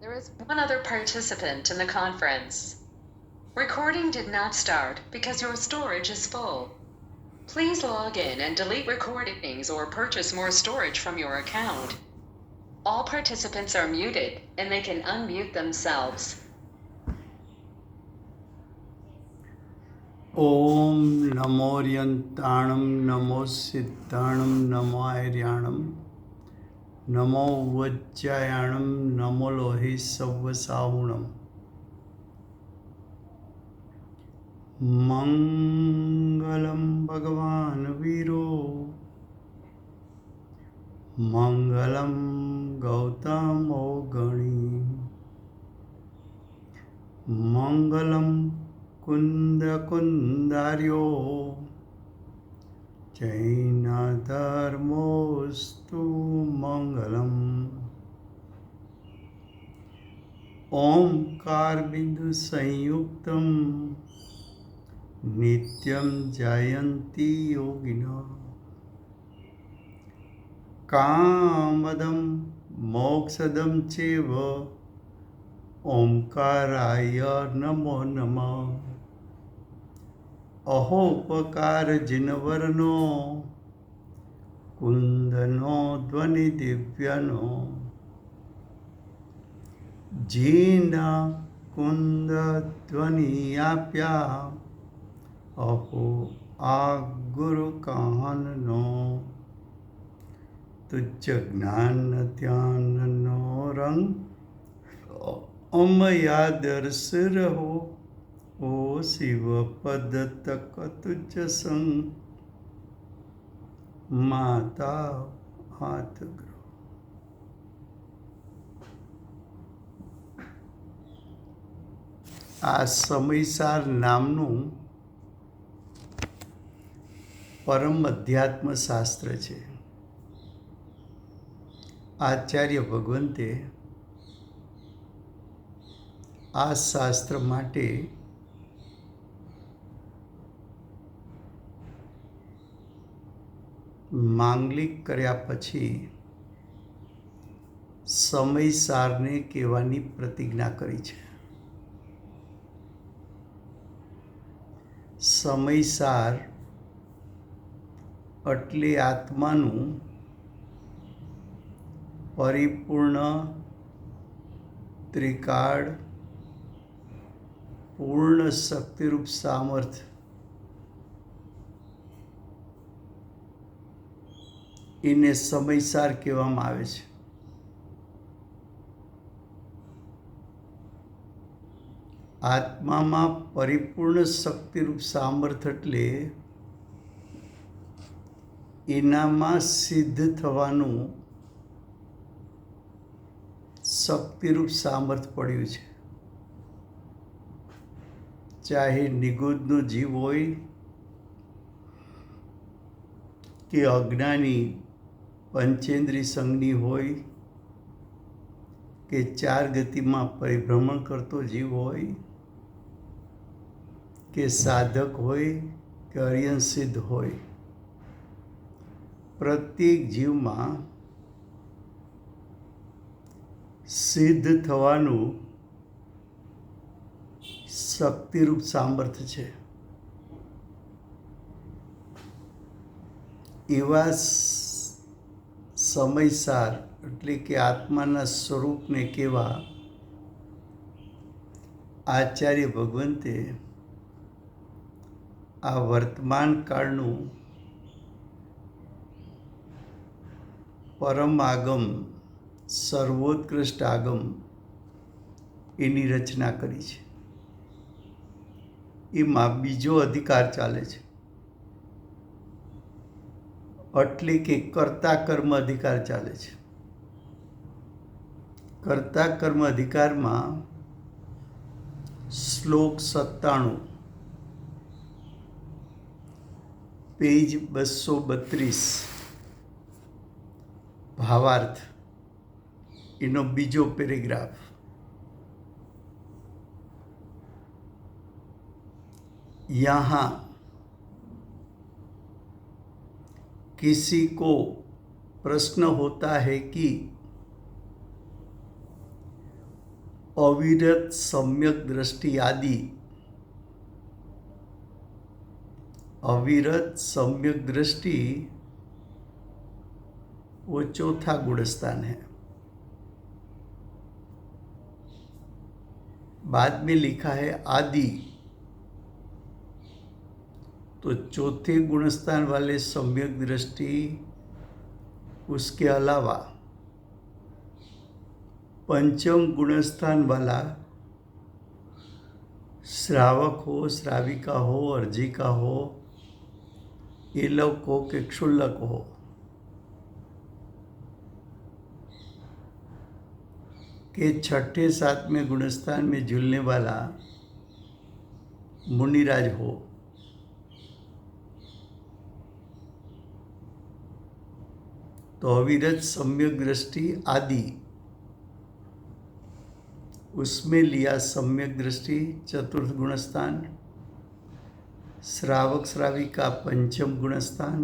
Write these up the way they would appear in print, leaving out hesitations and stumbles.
There is one other participant in the conference. Recording did not start because your storage is full. Please log in and delete recordings or purchase more storage from your account. All participants are muted and they can unmute themselves. ओम नमोर्यंताणं नमो सिद्धाणं नमो आर्याणं नमो वज्जायाणं नमो लोहि सव्वसाहुणं मंगलम भगवान वीरो मंगलम गौतमो गणी मंगलम कुंद कुंदार्यो जैन धर्मोस्तु मंगलम ओंकार बिंदु संयुक्तम नित्यं जयन्ति योगिनः कामदं मोक्षदं चैव ओंकाराय नमो नमः अहोपकार जिनवर्णो कुंदनो ध्वनि दिव्यनो जीन कुंद ध्वनि आप्या अहो आ गुरु काननो तुझ ज्ञान ध्यान रंग अमया दर्श रहो ओ शिव पद तक तुझ संग माता हाथ ग्रह। આ સમયસાર નામનું પરમ અધ્યાત્મ શાસ્ત્ર છે. આચાર્ય ભગવંતે આ શાસ્ત્ર માટે માંગલિક કર્યા પછી સમયસારને કહેવાની પ્રતિજ્ઞા કરી છે. સમયસાર એટલે આત્માનું પરિપૂર્ણ ત્રિકાળ પૂર્ણ શક્તિરૂપ સામર્થ્ય એને સમયસાર કહેવામાં આવે છે. આત્મામાં પરિપૂર્ણ શક્તિરૂપ સામર્થ્ય એટલે એનામાં સિદ્ધ થવાનું શક્તિરૂપ સામર્થ્ય પડ્યું છે. ચાહે નિગુદનો જીવ હોય કે અજ્ઞાની પંચેન્દ્રિય સંજ્ઞી હોય કે ચાર ગતિમાં પરિભ્રમણ કરતો જીવ હોય કે સાધક હોય કે અર્યન સિદ્ધ હોય, પ્રત્યેક જીવમાં સિદ્ધ થવાનું શક્તિરૂપ સામર્થ્ય છે. એવા સમયસાર એટલે કે આત્માના સ્વરૂપને કહેવા આચાર્ય ભગવંતે આ વર્તમાન કાળનું પરમ આગમ સર્વોત્કૃષ્ટ આગમ એની રચના કરી છે. એમાં બીજો અધિકાર ચાલે છે એટલે કે કર્તા કર્મ અધિકાર ચાલે છે. કર્તા કર્મ અધિકારમાં શ્લોક 97 પેજ 232 ભાવાર્થ એનો બીજો પેરેગ્રાફ. यहाँ किसी को प्रश्न होता है कि अविरत सम्यक दृष्टि आदि। अविरत सम्यक दृष्टि वो चौथा गुणस्थान है। बाद में लिखा है आदि, तो चौथे गुणस्थान वाले सम्यक दृष्टि, उसके अलावा पंचम गुणस्थान वाला श्रावक हो, श्राविका हो, अर्जिका हो, एलक हो कि क्षुल्लक हो, के छठे सातवें गुणस्थान में झूलने वाला मुनिराज हो, तो अविरत सम्यक दृष्टि आदि, उसमें लिया सम्यक दृष्टि चतुर्थ गुणस्थान, श्रावक श्राविका पंचम गुणस्थान,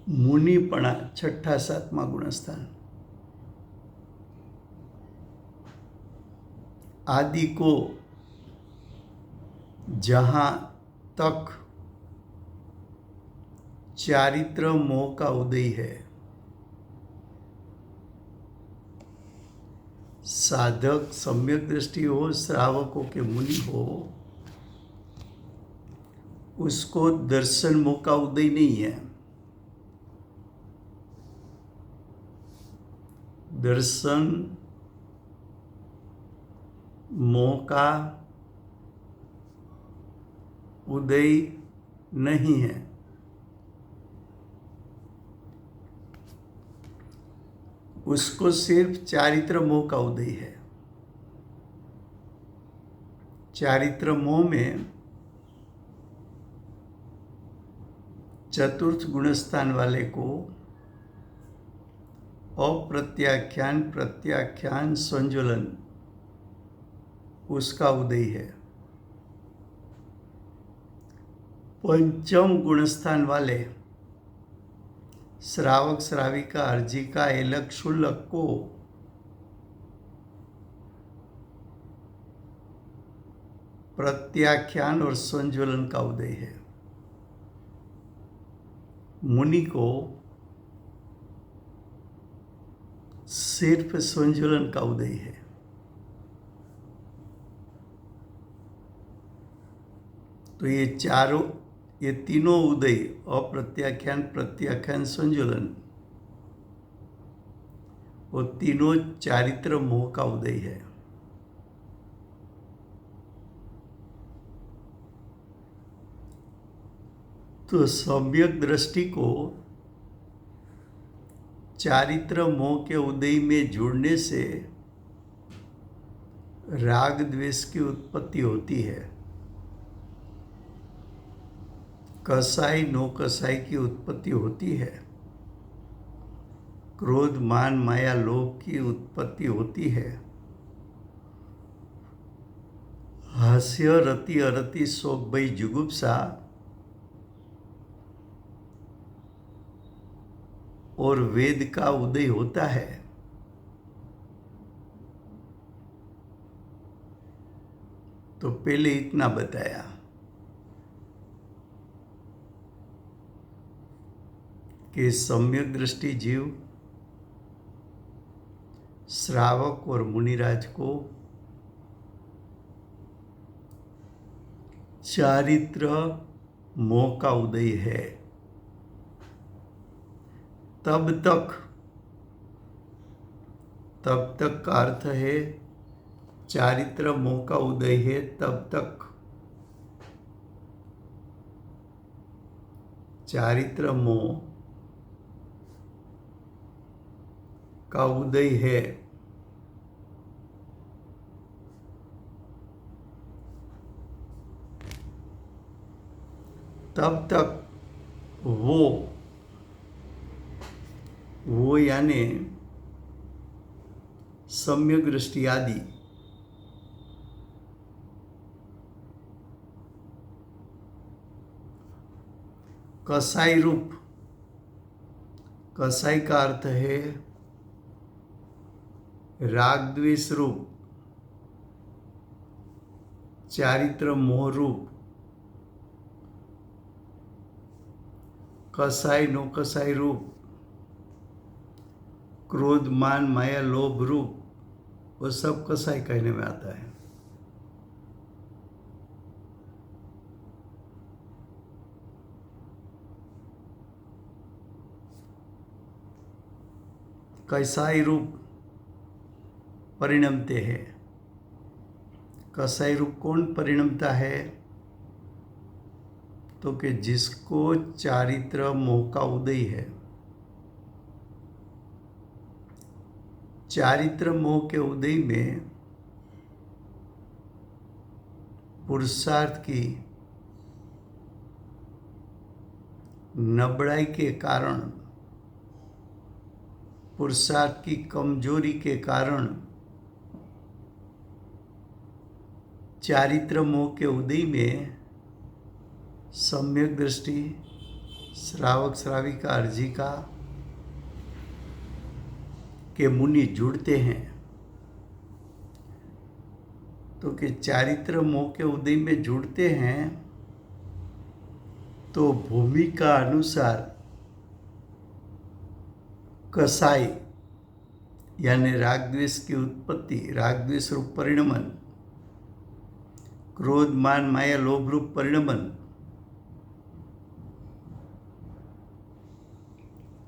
मुनिपणा छठा सातवा गुणस्थान। आदि को जहां तक चारित्र मोह का उदय है, साधक सम्यक दृष्टि हो, श्रावक हो के मुनि हो, उसको दर्शन मोह का उदय नहीं है। दर्शन मोह का उदय नहीं है। उसको सिर्फ चारित्र मोह का उदय है। चारित्र मोह में चतुर्थ गुणस्थान वाले को अप्रत्याख्यान, प्रत्याख्यान, संज्वलन, उसका उदय है। पंचम गुणस्थान वाले श्रावक श्राविका अर्जिका एलक क्षुल्लक को प्रत्याख्यान और संज्वलन का उदय है। मुनि को सिर्फ संज्वलन का उदय है। तो ये तीनों उदय, अप्रत्याख्यान, प्रत्याख्यान, संज्वलन, वो तीनों चारित्र मोह का उदय है। तो सम्यक दृष्टि को चारित्र मोह के उदय में जुड़ने से राग द्वेष की उत्पत्ति होती है। कसाई नो कसाई की उत्पत्ति होती है। क्रोध मान माया लोभ की उत्पत्ति होती है। हास्य रति अरति शोक भय जुगुप्सा और वेद का उदय होता है। तो पहले इतना बताया कि सम्यक दृष्टि जीव श्रावक और मुनिराज को चारित्र मोह का उदय है। तब तक का अर्थ है चारित्र मोह का उदय है तब तक। चारित्र मोह का उदय है तब तक वो यानी सम्यक दृष्टि आदि कसाई रूप, कसाई का अर्थ है રાગ દ્વેષ રૂપ, ચારિત્ર મોહ રૂપ, कसाई नो कसाई रूप, क्रोध मान माया लोभ रूप, वो सब कसाई कहने में आता है। कसाई रूप परिणमते हैं। कसाई रूप कौन परिणमता है? तो कि जिसको चारित्र मोह का उदय है। चारित्र मोह के उदय में पुरुषार्थ की नबड़ाई के कारण, पुरुषार्थ की कमजोरी के कारण चारित्र मोह के उदय में सम्यक दृष्टि, श्रावक श्राविका, अर्जिका के मुनि जुड़ते हैं। तो कि चारित्र मोह के उदय में जुड़ते हैं तो भूमिका अनुसार कसाई यानी राग द्वेष की उत्पत्ति, राग द्वेष रूप परिणमन, क्रोध मान माया लोभ रूप परिणमन,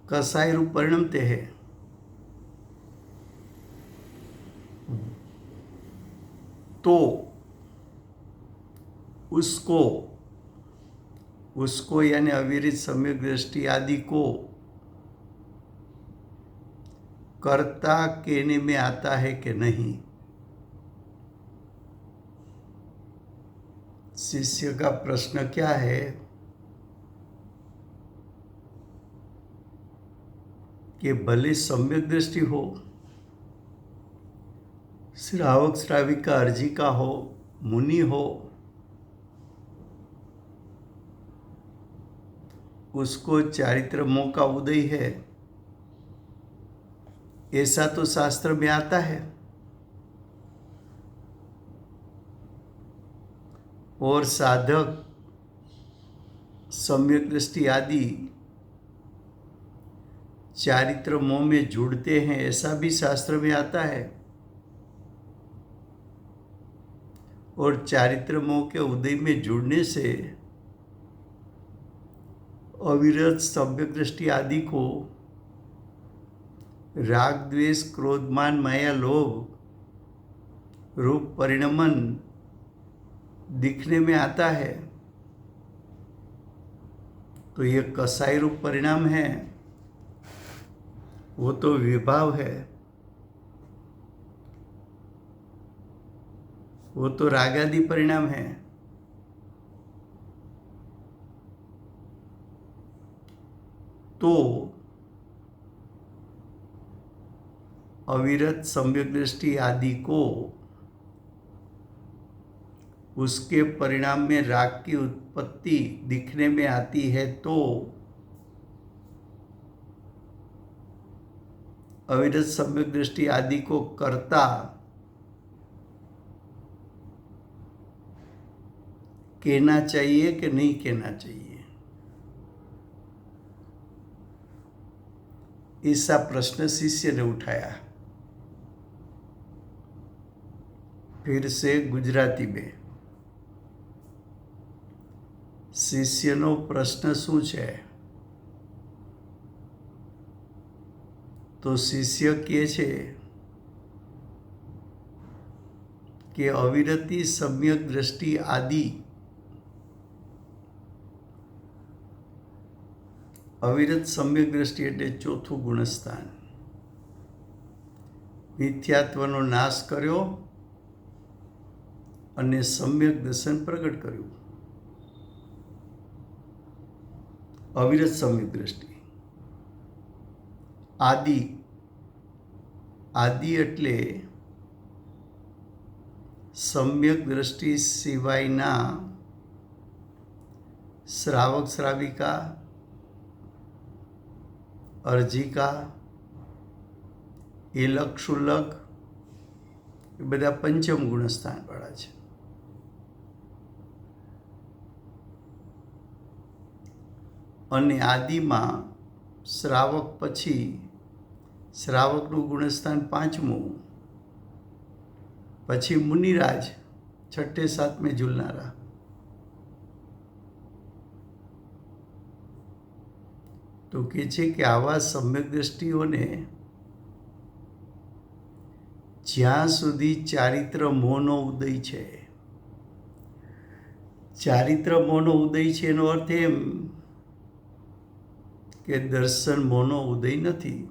कसाई रूप परिणमते हैं। तो उसको यानी अविरत सम्यक दृष्टि आदि को कर्ता कहने में आता है कि नहीं? शिष्य का प्रश्न क्या है कि भले सम्यक दृष्टि हो, श्रावक श्राविका अर्जिका हो, मुनि हो, उसको चारित्र मोह का उदय है, ऐसा तो शास्त्र में आता है। और साधक सम्यक दृष्टि आदि चारित्र मोह में जुड़ते हैं, ऐसा भी शास्त्र में आता है। और चारित्र मोह के उदय में जुड़ने से अविरत सम्यक दृष्टि आदि को राग द्वेष क्रोध मान माया लोभ रूप परिणमन दिखने में आता है। तो ये कसाई रूप परिणाम है, वो तो विभाव है, वो तो रागादि परिणाम है। तो अविरत सम्यक दृष्टि आदि को उसके परिणाम में राग की उत्पत्ति दिखने में आती है, तो अविरत सम्यक दृष्टि आदि को कर्ता कहना चाहिए कि नहीं कहना चाहिए? ऐसा प्रश्न शिष्य ने उठाया। फिर से गुजराती में शिष्यનો પ્રશ્ન શું છે? તો શિષ્ય કહે છે કે અવિરતી સમ્યક દ્રષ્ટિ આદિ, અવિરત સમ્યક દ્રષ્ટિ એટલે ચોથું ગુણસ્થાન, મિથ્યાત્વનો નાશ કર્યો અને સમ્યક દર્શન પ્રગટ કર્યું। અવિરત સમ્યક દ્રષ્ટિ આદિ, આદિ એટલે સમ્યક દ્રષ્ટિ સિવાયના શ્રાવક શ્રાવિકા, અર્જિકા, એલક શુલ્લક, એ બધા પંચમ ગુણસ્થાનવાળા છે. અને આદિમાં શ્રાવક પછી શ્રાવકનું ગુણસ્થાન 5મું, પછી મુનિરાજ છઠ્ઠે સાતમે ઝૂલનારા. તો કે છે કે આવા સમ્યક દ્રષ્ટિઓને જ્યાં સુધી ચારિત્ર મોહનો ઉદય છે, ચારિત્ર મોહનો ઉદય છે એનો અર્થ એમ કે દર્શન મોહનો ઉદય નથી.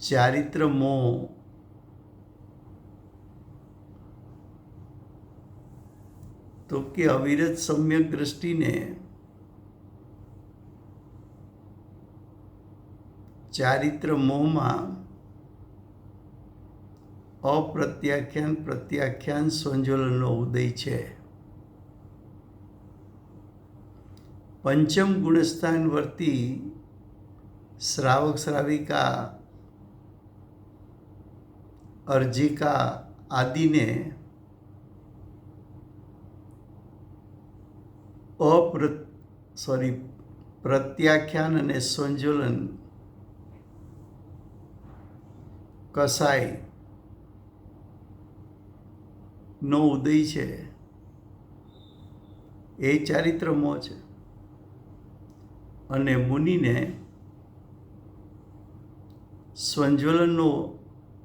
ચારિત્ર મોહ તો કે અવિરત સમ્યક દ્રષ્ટિને ચારિત્ર મોહમાં અપ્રત્યાખ્યાન પ્રત્યાખ્યાન સંજોલનનો ઉદય છે. પંચમ ગુણસ્થાન વર્તી શ્રાવક શ્રાવિકા અર્જિકા આદિને પ્રત્યાખ્યાન અને સંજોલન કસાય નો ઉદય છે. એ ચારિત્ર મોહ છે. અને મુનિને સંજ્વલનનો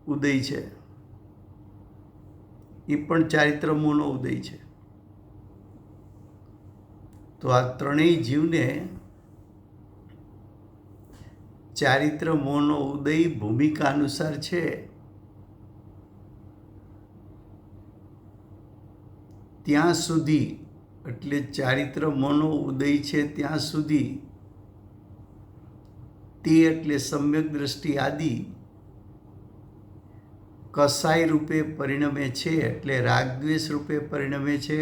ઉદય છે, એ પણ ચારિત્ર મોહનો ઉદય છે. તો આ ત્રણેય જીવને ચારિત્ર મોહનો ઉદય ભૂમિકા અનુસાર છે. ત્યાં સુધી, એટલે ચારિત્ર મોહનો ઉદય છે ત્યાં સુધી તે એટલે સમ્યક દ્રષ્ટિ આદિ કસાય રૂપે પરિણમે છે, એટલે રાગદ્વેષ રૂપે પરિણમે છે,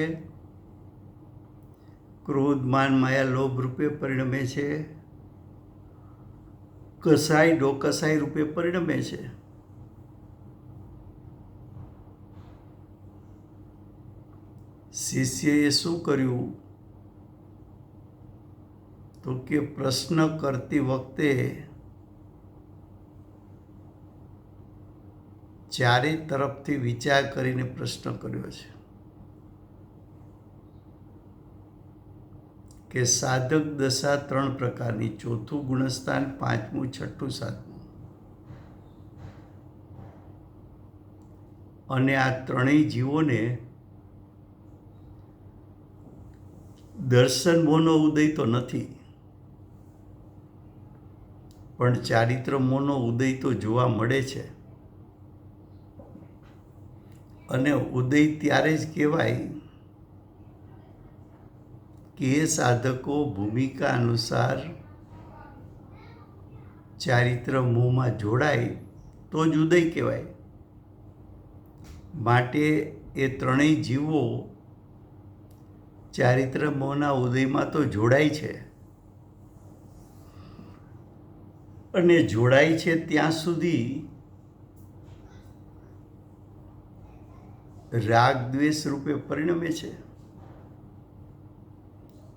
ક્રોધ માન માયા લોભ રૂપે પરિણમે છે, કસાય ડોકસાય રૂપે પરિણમે છે. શિષ્યએ શું કર્યું? તો કે પ્રશ્ન કરતી વખતે ચારે તરફથી વિચાર કરીને પ્રશ્ન કર્યો છે કે સાધક દશા 3 પ્રકારની, ચોથું ગુણસ્થાન, 5મું, 6ઠું, 7મું. અને આ ત્રણેય જીવોને દર્શન મોહનો ઉદય તો નથી, પણ ચારિત્ર મોહનો ઉદય તો જોવા મળે છે. અને ઉદય ત્યારે જ કહેવાય કે એ સાધકો ભૂમિકા અનુસાર ચારિત્ર મોહમાં જોડાય તો જ ઉદય કહેવાય. માટે એ ત્રણેય જીવો ચારિત્ર મોહના ઉદયમાં તો જોડાય છે. અને જોડાય છે ત્યાં સુધી રાગ દ્વેષ રૂપે પરિણમે છે,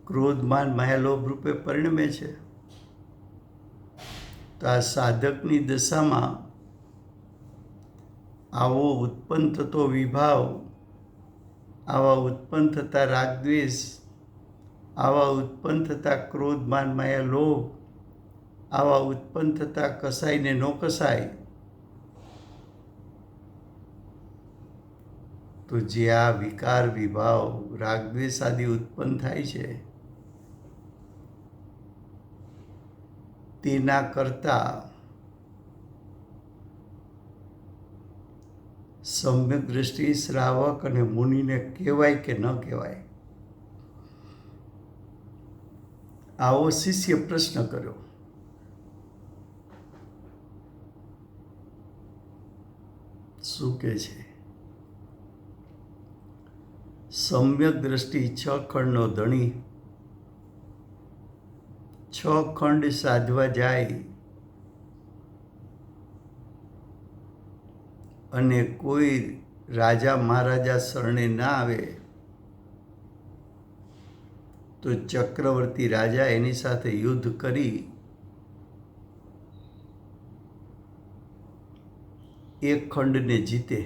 ક્રોધ માન માયા લોભ રૂપે પરિણમે છે. તો આ સાધકની દશામાં આવો ઉત્પન્ન થતો વિભાવ, આવા ઉત્પન્ન થતા રાગદ્વેષ, આવા ઉત્પન્ન થતા ક્રોધ માન માયા લોભ, આવા ઉત્પન્ન થતા કસાય ને નો કસાય, તો જે આ વિકાર વિભાવ રાગદ્વેષ આદિ ઉત્પન્ન થાય છે તેના કરતા સમ્યક દ્રષ્ટિ શ્રાવક અને મુનિને કહેવાય કે ન કહેવાય? આવો શિષ્ય પ્રશ્ન કર્યો. શું કહે છે? સમ્યક દ્રષ્ટિ 6 ખંડનો ધણી, 6 ખંડ સાધવા જાય અને કોઈ રાજા મહારાજા શરણે ના આવે તો ચક્રવર્તી રાજા એની સાથે યુદ્ધ કરી એક ખંડને જીતે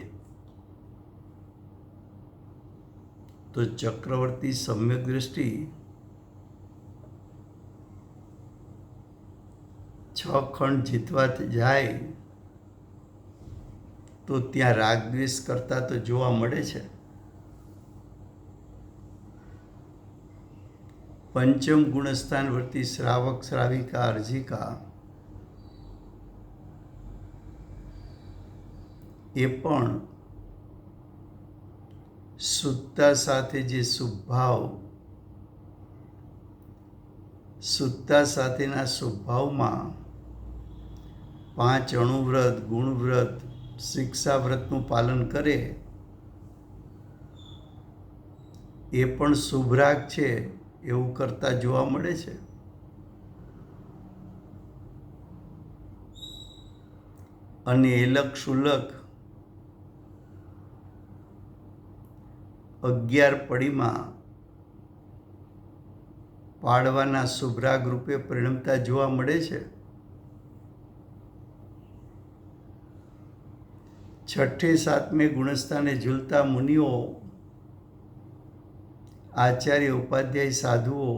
તો ચક્રવર્તી સમ્યક દ્રષ્ટિ 6 ખંડ જીતવા જાય તો ત્યાં રાગ દ્વેષ કરતા તો જોવા મળે છે. પંચમ ગુણસ્થાન વર્તી શ્રાવક શ્રાવિકા અર્જિકા એ પણ સુત્તા સાથે જે શુભભાવ, સુત્તા સાથેના શુભભાવમાં 5 અણુવ્રત, ગુણવ્રત, શિક્ષાવ્રતનું પાલન કરે એ પણ શુભ રાગ છે એવું કરતા જોવા મળે છે. અને એલક શુલક 11 પડીમાં પાડવાના શુભ રાગ રૂપે પરિણમતા જોવા મળે છે. 6ઠે 7મે ગુણસ્થાને ઝૂલતા મુનિઓ, આચાર્ય, ઉપાધ્યાય, સાધુઓ,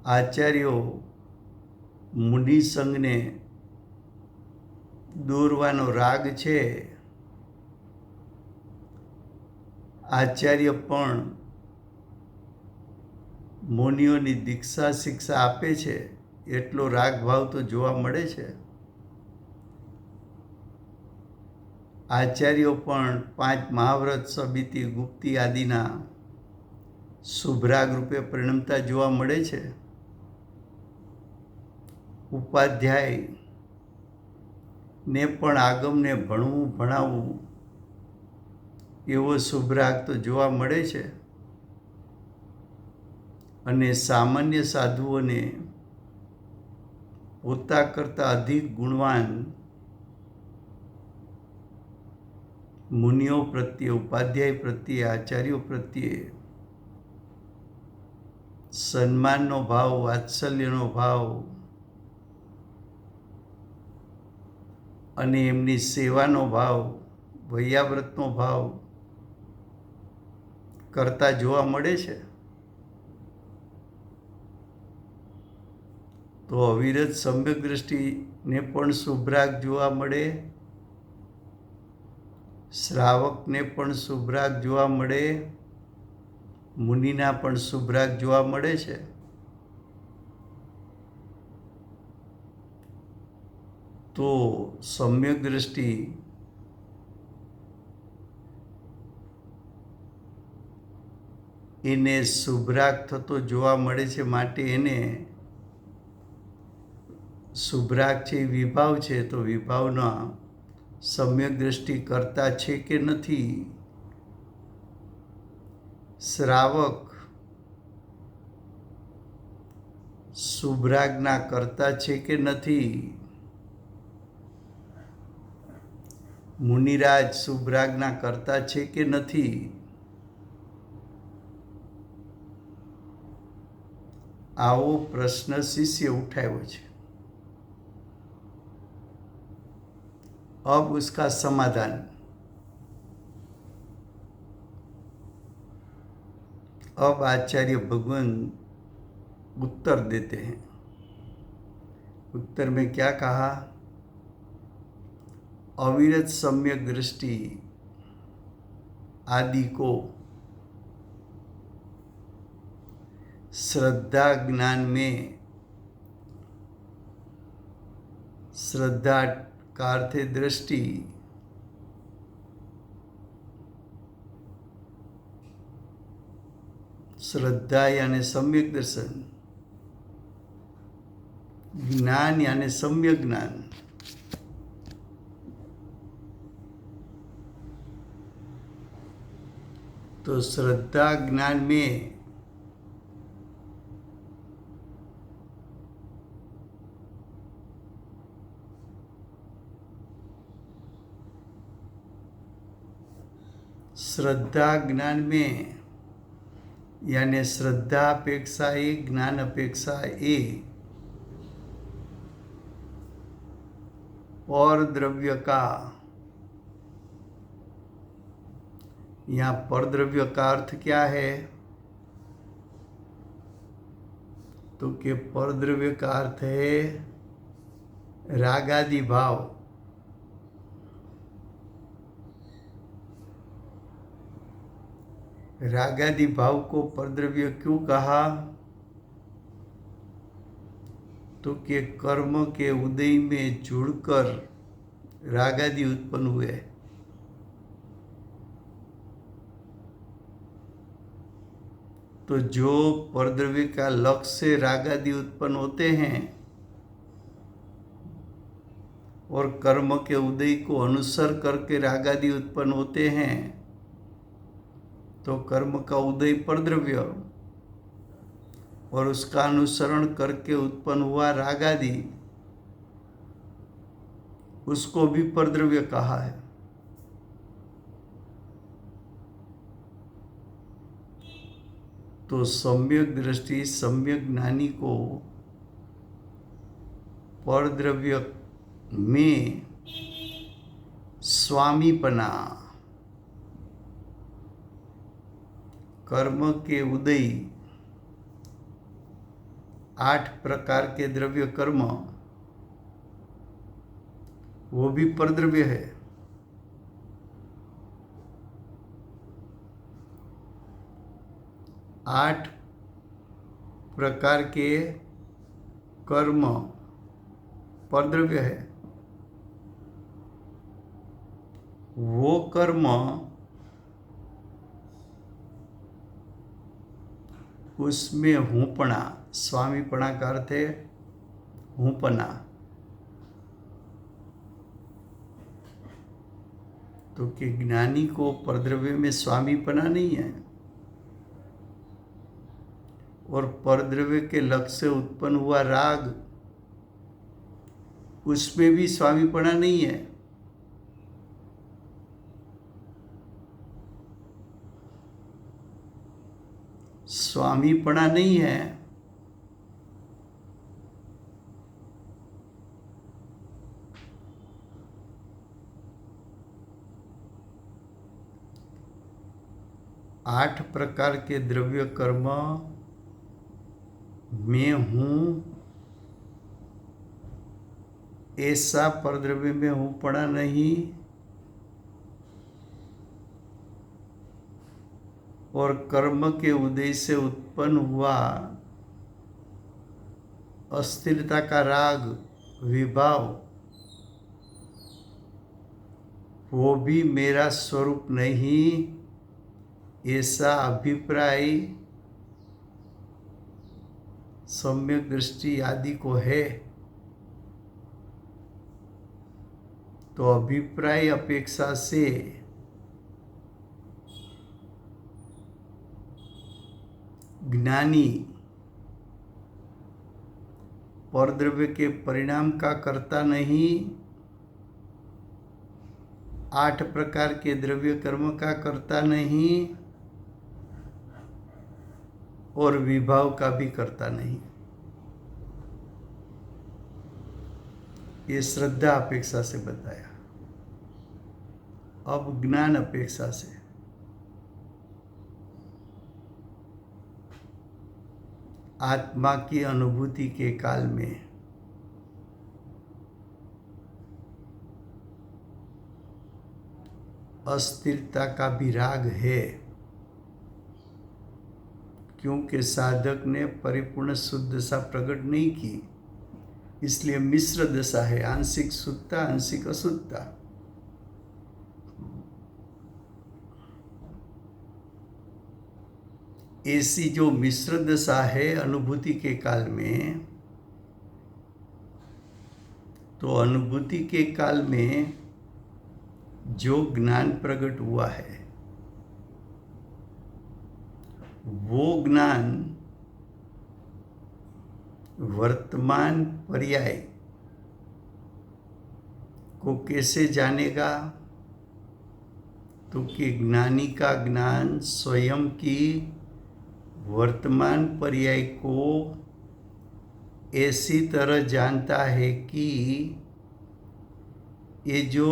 આચાર્યો મુનિ સંઘને દોરવાનો રાગ છે. આચાર્ય પણ મુનિઓની દીક્ષા શિક્ષા આપે છે એટલો રાગ ભાવ તો જોવા મળે છે. આચાર્યો પણ 5 મહાવ્રત, સબીતી, ગુપ્તી આદિના શુભ રાગ રૂપે પરિણમતા જોવા મળે છે. ઉપાધ્યાય ને પણ આગમને ભણવું ભણાવવું એવો શુભ રાગ તો જોવા મળે છે. અને સામાન્ય સાધુઓને પોતા કરતાં અધિક ગુણવાન મુનિઓ પ્રત્યે, ઉપાધ્યાય પ્રત્યે, આચાર્યો પ્રત્યે સન્માનનો ભાવ, વાત્સલ્યનો ભાવ અને એમની સેવાનો ભાવ, વૈયાવ્રતનો ભાવ કરતા જોવા મળે છે. તો અવિરત સમ્યક દ્રષ્ટિને પણ શુભ રાગ જોવા મળે, શ્રાવકને પણ શુભ રાગ જોવા મળે, મુનિના પણ શુભ રાગ જોવા મળે છે. તો સમ્યક દ્રષ્ટિ એને શુભ રાગ થતો જોવા મળે છે, માટે એને શુભ રાગ છે એ વિભાવ છે. તો વિભાવના સમ્યક દ્રષ્ટિ કરતા છે કે નથી? શ્રાવક શુભ રાગના કરતા છે કે નથી? મુનિરાજ શુભ રાગના કરતા છે કે નથી? આવો પ્રશ્ન શિષ્ય ઉઠાવ્યો છે. अब उसका समाधान, अब आचार्य भगवान उत्तर देते हैं. उत्तर में क्या कहा? अविरत सम्यक दृष्टि आदि को श्रद्धा ज्ञान में, श्रद्धा का अर्थ है दृष्टि, श्रद्धा यानी सम्यक दर्शन, ज्ञान यानी सम्यक ज्ञान. तो श्रद्धा ज्ञान में श्रद्धा ज्ञान में, यानी श्रद्धा अपेक्षा ए, ज्ञान अपेक्षा ए, और द्रव्य का, यहाँ परद्रव्य का अर्थ क्या है? तो कि परद्रव्य का अर्थ है रागादि भाव। रागादि भाव को परद्रव्य क्यों कहा? तो कि कर्म के उदय में जुड़कर रागादि उत्पन्न हुए। तो जो परद्रव्य का लक्ष्य से रागादि उत्पन्न होते हैं और कर्म के उदय को अनुसर करके रागादि उत्पन्न होते हैं, तो कर्म का उदय परद्रव्य और उसका अनुसरण करके उत्पन्न हुआ रागादि, उसको भी परद्रव्य कहा है। तो सम्यक दृष्टि, सम्यक ज्ञानी को परद्रव्य में स्वामीपना, कर्म के उदय, 8 प्रकार के द्रव्य कर्म, वो भी परद्रव्य है। आठ प्रकार के कर्म परद्रव्य है। वो कर्म उसमें हूँपना, स्वामीपना का अर्थ है हूँपना। तो कि ज्ञानी को परद्रव्य में स्वामीपना नहीं है, और परद्रव्य के लक्ष्य से उत्पन्न हुआ राग, उसमें भी स्वामीपना नहीं है। स्वामीपना नहीं है। आठ प्रकार के द्रव्य कर्म में हूँ, ऐसा परद्रव्य में हूँ पड़ा नहीं, और कर्म के उदय से उत्पन्न हुआ अस्थिरता का राग, विभाव, वो भी मेरा स्वरूप नहीं, ऐसा अभिप्राय सम्यक दृष्टि आदि को है। तो अभिप्राय अपेक्षा से ज्ञानी परद्रव्य के परिणाम का कर्ता नहीं, 8 प्रकार के द्रव्य कर्म का कर्ता नहीं, और विभाव का भी कर्ता नहीं। ये श्रद्धा अपेक्षा से बताया। अब ज्ञान अपेक्षा से, आत्मा की अनुभूति के काल में अस्थिरता का भी राग है, क्योंकि साधक ने परिपूर्ण शुद्ध दशा प्रकट नहीं की, इसलिए मिश्र दशा है, आंशिक शुद्धता आंशिक अशुद्धता। ऐसी जो मिश्र दशा है अनुभूति के काल में, तो अनुभूति के काल में जो ज्ञान प्रकट हुआ है, वो ज्ञान वर्तमान पर्याय को कैसे जानेगा? तो कि ज्ञानी का ज्ञान स्वयं की वर्तमान पर्याय को ऐसी तरह जानता है कि ये जो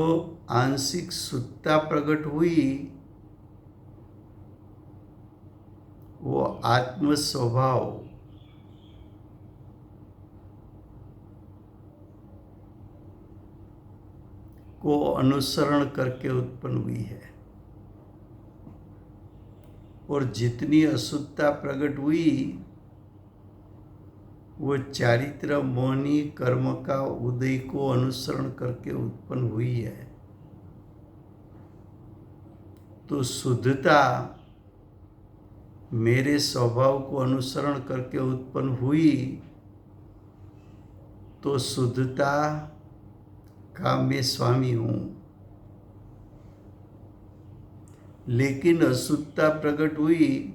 आंशिक सुत्ता प्रकट हुई वो आत्म स्वभाव को अनुसरण करके उत्पन्न हुई है और जितनी अशुद्धता प्रकट हुई वो चारित्र मोहनी कर्म का उदय को अनुसरण करके उत्पन्न हुई है। तो शुद्धता मेरे स्वभाव को अनुसरण करके उत्पन्न हुई तो शुद्धता का मैं स्वामी हूं। लेकिन अशुद्धता प्रकट हुई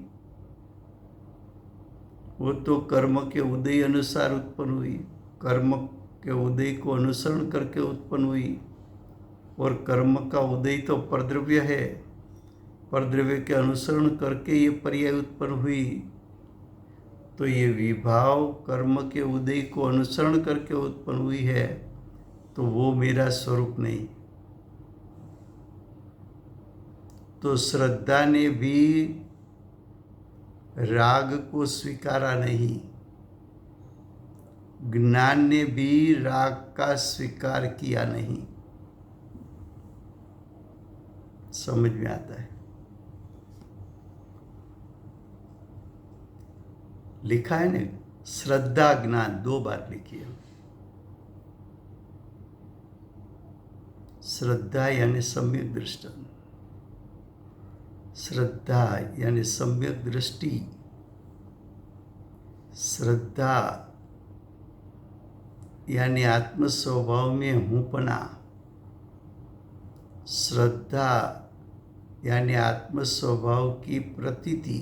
वो तो कर्म के उदय अनुसार उत्पन्न हुई, कर्म के उदय को अनुसरण करके उत्पन्न हुई और कर्म का उदय तो परद्रव्य है, परद्रव्य के अनुसरण करके ये पर्याय उत्पन्न हुई। तो ये विभाव कर्म के उदय को अनुसरण करके उत्पन्न हुई है तो वो मेरा स्वरूप नहीं। तो श्रद्धा ने भी राग को स्वीकारा नहीं, ज्ञान ने भी राग का स्वीकार किया नहीं। समझ में आता है? लिखा है ना, श्रद्धा ज्ञान 2 बार लिखिए। श्रद्धा यानी सम्यक दृष्टि, श्रद्धा यानी सम्यक दृष्टि, श्रद्धा यानी आत्म स्वभाव में हूँपना, श्रद्धा यानी आत्म स्वभाव की प्रतीति,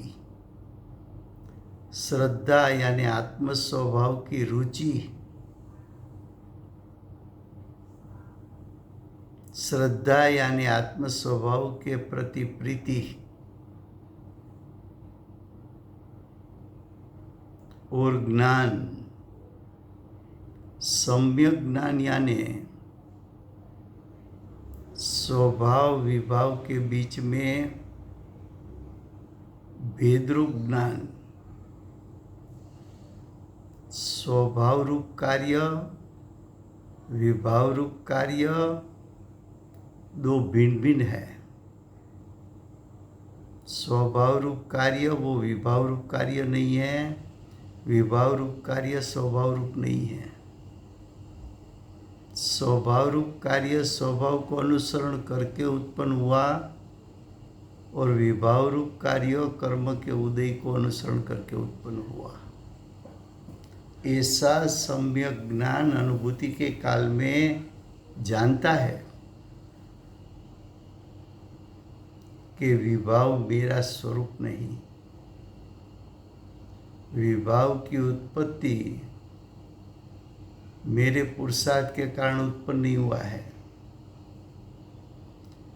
श्रद्धा यानी आत्म स्वभाव की रुचि, श्रद्धा यानी आत्म स्वभाव के प्रति प्रीति और ज्ञान, सम्यक ज्ञान यानी स्वभाव विभाव के बीच में भेदरूप ज्ञान, स्वभाव रूप कार्य, विभाव रूप कार्य 2 भिन्न भिन्न है। स्वभाव रूप कार्य वो विभाव रूप कार्य नहीं है, विभाव रूप कार्य स्वभाव रूप नहीं है। स्वभाव रूप कार्य स्वभाव को अनुसरण करके उत्पन्न हुआ और विभाव रूप कार्य कर्म के उदय को अनुसरण करके उत्पन्न हुआ। ऐसा सम्यक ज्ञान अनुभूति के काल में जानता है कि विभाव मेरा स्वरूप नहीं, विभाव की उत्पत्ति मेरे पुरुषार्थ के कारण उत्पन्न नहीं हुआ है।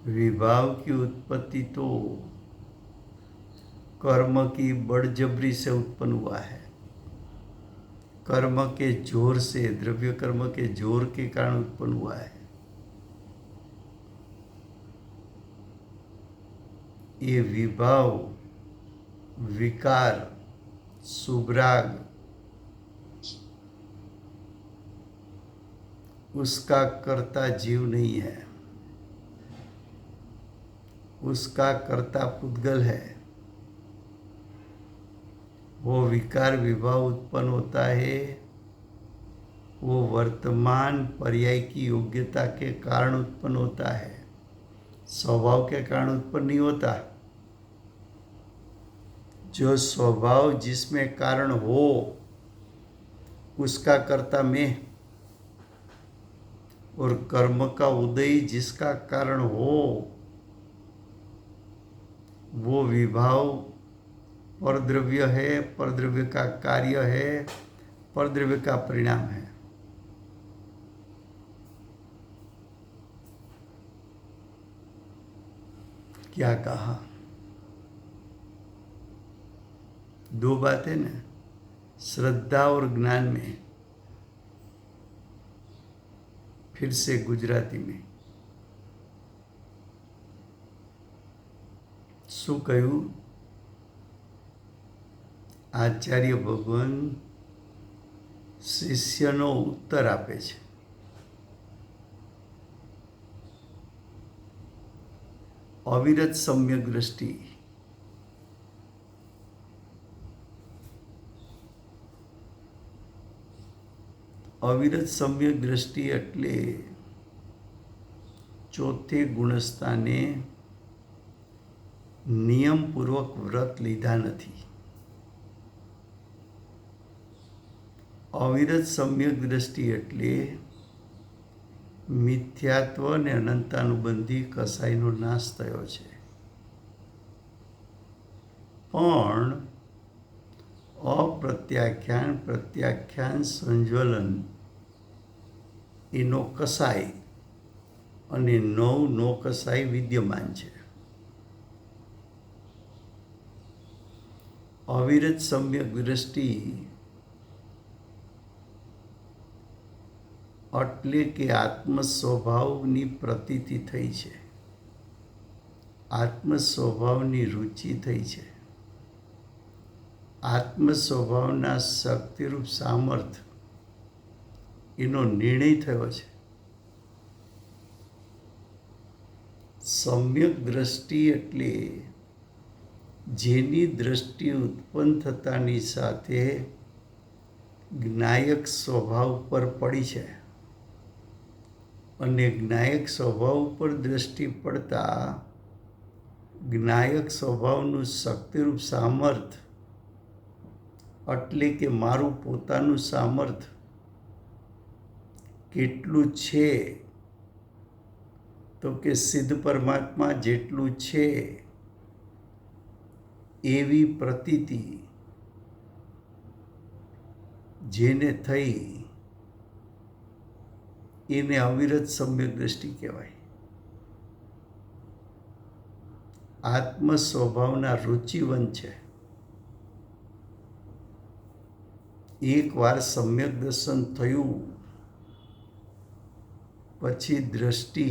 विभाव की उत्पत्ति तो कर्म की बड़जबरी से उत्पन्न हुआ है, कर्म के जोर से, द्रव्य कर्म के जोर के कारण उत्पन्न हुआ है। ये विभाव, विकार, सुभराग उसका कर्ता जीव नहीं है, उसका कर्ता पुद्गल है। वो विकार विभाव उत्पन्न होता है वो वर्तमान पर्याय की योग्यता के कारण उत्पन्न होता है, स्वभाव के कारण उत्पन्न नहीं होता। जो स्वभाव जिसमें कारण हो उसका कर्ता मैं, और कर्म का उदय जिसका कारण हो वो विभाव परद्रव्य है, परद्रव्य का कार्य है, परद्रव्य का परिणाम है। क्या कहा। दो बातें ना, श्रद्धा और ज्ञान में। फिर से गुजराती में શું કહ્યું? આચાર્ય ભગવાન શિષ્યનો ઉત્તર આપે છે. અવિરત સમ્યક દ્રષ્ટિ. અવિરત સમ્યક દ્રષ્ટિ એટલે ચોથે ગુણસ્થાને નિયમપૂર્વક વ્રત લીધા નથી. અવિરત સમ્યક દ્રષ્ટિ એટલે મિથ્યાત્વ અને અનંતાનુબંધી કસાઈનો નાશ થયો છે, પણ અપ્રત્યાખ્યાન પ્રત્યાખ્યાન સંજ્વલન એનો કસાય અને નો કસાય વિદ્યમાન છે. અવિરત સમ્યક દ્રષ્ટિ એટલે કે આત્મ સ્વભાવની પ્રતીતિ થઈ છે, આત્મ સ્વભાવની રુચિ થઈ છે, આત્મ સ્વભાવના શક્તિરૂપ સામર્થ્ય એનો નિર્ણય થયો છે. સમ્યક દ્રષ્ટિ એટલે જેની દ્રષ્ટિ ઉત્પન્ન થતાની સાથે જ્ઞાયક સ્વભાવ પર પડી છે અને જ્ઞાયક સ્વભાવ ઉપર દ્રષ્ટિ પડતા જ્ઞાયક સ્વભાવનું શક્તિરૂપ સામર્થ્ય એટલે કે મારું પોતાનું સામર્થ્ય કેટલું છે, તો કે સિદ્ધ પરમાત્મા જેટલું છે એવી પ્રતીતિ જેને થઈ એને અવિરત સમ્યક દ્રષ્ટિ કહેવાય. આત્મ સ્વભાવના રુચિવંત છે. એકવાર સમ્યક દર્શન થયું પછી દ્રષ્ટિ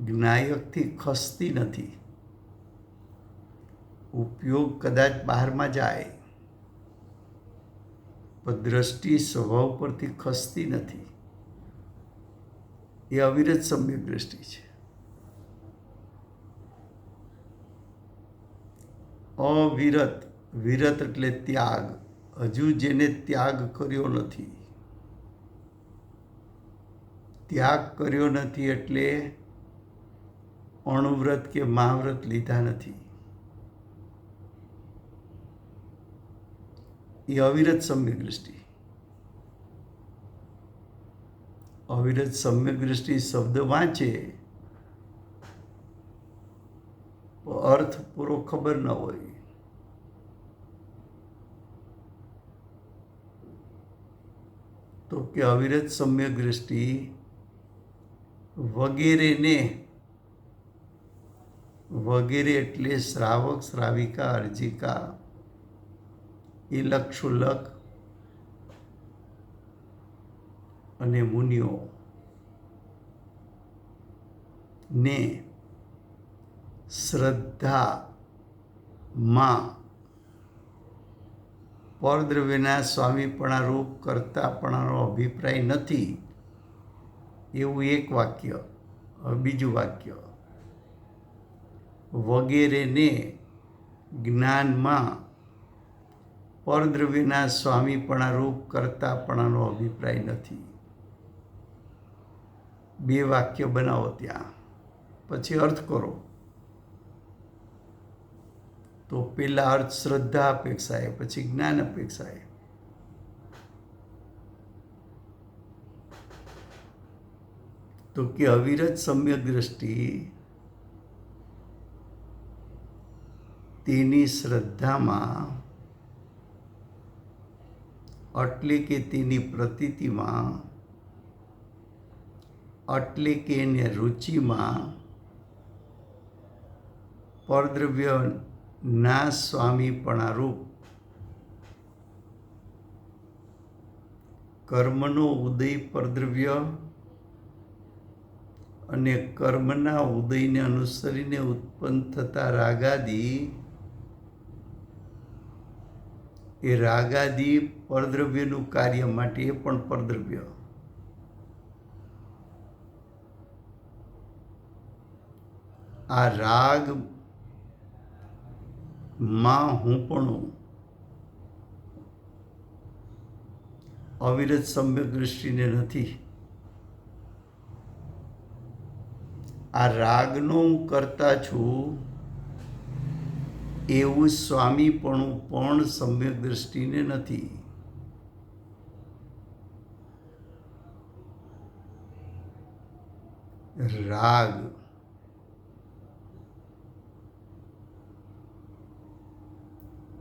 જ્ઞાયકથી ખસતી નથી. ઉપયોગ કદાચ બહારમાં જાય પણ દ્રષ્ટિ સ્વભાવ પરથી ખસતી નથી. એ અવિરત સમ્યક દ્રષ્ટિ છે. અવિરત, વિરત એટલે ત્યાગ. હજુ જેને ત્યાગ કર્યો નથી. ત્યાગ કર્યો નથી એટલે અણુવ્રત કે મહાવ્રત લીધા નથી. એ અવિરત સમ્યક દ્રષ્ટિ. અવિરત સમ્યક દ્રષ્ટિ શબ્દ વાંચે અર્થ પૂરો ખબર ન હોય. તો કે અવિરત સમ્યક દ્રષ્ટિ વગેરેને, વગેરે એટલે શ્રાવક શ્રાવિકા અર્જિકા ઇલક્ષુલક અને મુનિઓ ને શ્રદ્ધામાં પરદ્રવ્યના સ્વામીપણા રૂપ કરતાપણાનો અભિપ્રાય નથી એવું એક વાક્ય. બીજું વાક્ય, વગેરેને જ્ઞાનમાં પરદ્રવ્યના સ્વામીપણા રૂપ કરતાપણાનો અભિપ્રાય નથી. બે વાક્ય બનાવો ત્યાં, પછી અર્થ કરો. તો પેલા અર્થ શ્રદ્ધા અપેક્ષાએ, પછી જ્ઞાન અપેક્ષાએ. તો કે અવિરત સમ્યક દ્રષ્ટિ તેની શ્રદ્ધામાં એટલે કે તેની પ્રતીતિમાં એટલે કે એને રુચિમાં પરદ્રવ્યના સ્વામીપણારૂપ કર્મનો ઉદય પરદ્રવ્ય અને કર્મના ઉદયને અનુસરીને ઉત્પન્ન થતા રાગાદી એ રાગાદી પરદ્રવ્યનું કાર્ય માટે એ પણ પરદ્રવ્ય. આ રાગ માં હુંપણું અવિરત સમ્યક દૃષ્ટિને નથી. આ રાગનો હું કરતા છું એવું સ્વામીપણું પણ સમ્યક દૃષ્ટિને નથી. રાગ